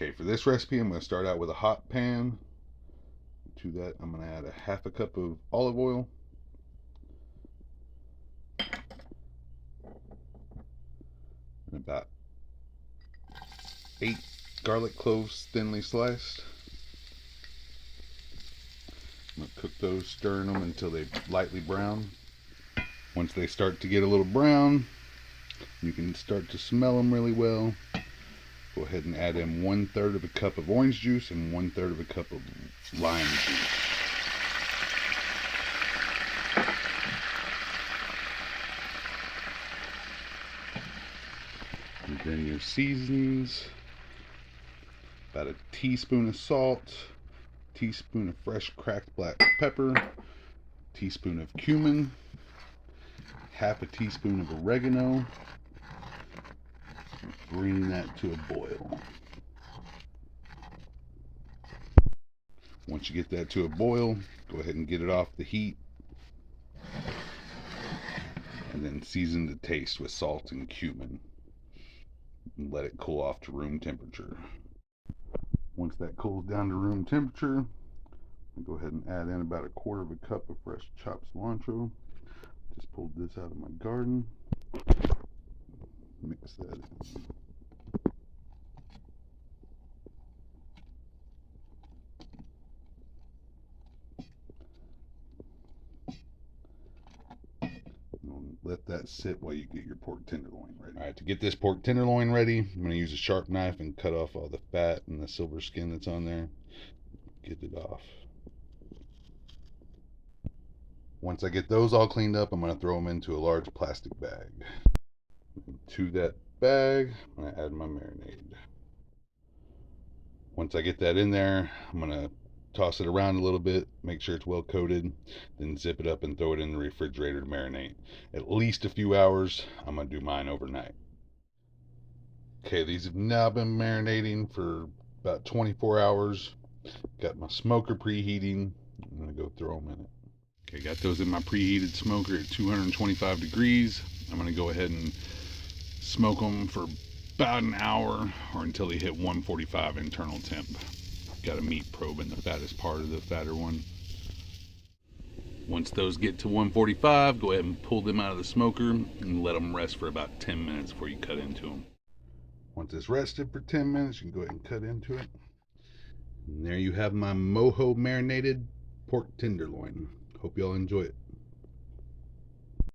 Okay, for this recipe, I'm going to start out with a hot pan. To that, I'm going to add a half a cup of olive oil. And about 8 garlic cloves thinly sliced. I'm going to cook those, stirring them until they lightly brown. Once they start to get a little brown, you can start to smell them really well. Go ahead and add in 1/3 of a cup of orange juice and 1/3 of a cup of lime juice. And then your seasonings, about a teaspoon of salt, teaspoon of fresh cracked black pepper, teaspoon of cumin, half a teaspoon of oregano. Bring that to a boil. Once you get that to a boil, go ahead and get it off the heat. And then season to taste with salt and cumin. And let it cool off to room temperature. Once that cools down to room temperature, go ahead and add in about 1/4 of a cup of fresh chopped cilantro. Just pulled this out of my garden. Mix that in. Let that sit while you get your pork tenderloin ready. Alright, to get this pork tenderloin ready, I'm going to use a sharp knife and cut off all the fat and the silver skin that's on there. Get it off. Once I get those all cleaned up, I'm going to throw them into a large plastic bag. To that bag, I'm going to add my marinade. Once I get that in there, I'm going to toss it around a little bit, make sure it's well coated, then zip it up and throw it in the refrigerator to marinate. At least a few hours. I'm going to do mine overnight. Okay, these have now been marinating for about 24 hours. Got my smoker preheating. I'm going to go throw them in it. Okay, got those in my preheated smoker at 225 degrees. I'm going to go ahead and smoke them for about an hour or until they hit 145 internal temp. Got a meat probe in the fattest part of the fatter one. Once those get to 145, go ahead and pull them out of the smoker and let them rest for about 10 minutes before you cut into them. Once it's rested for 10 minutes, you can go ahead and cut into it. And there you have my Mojo marinated pork tenderloin. Hope y'all enjoy it.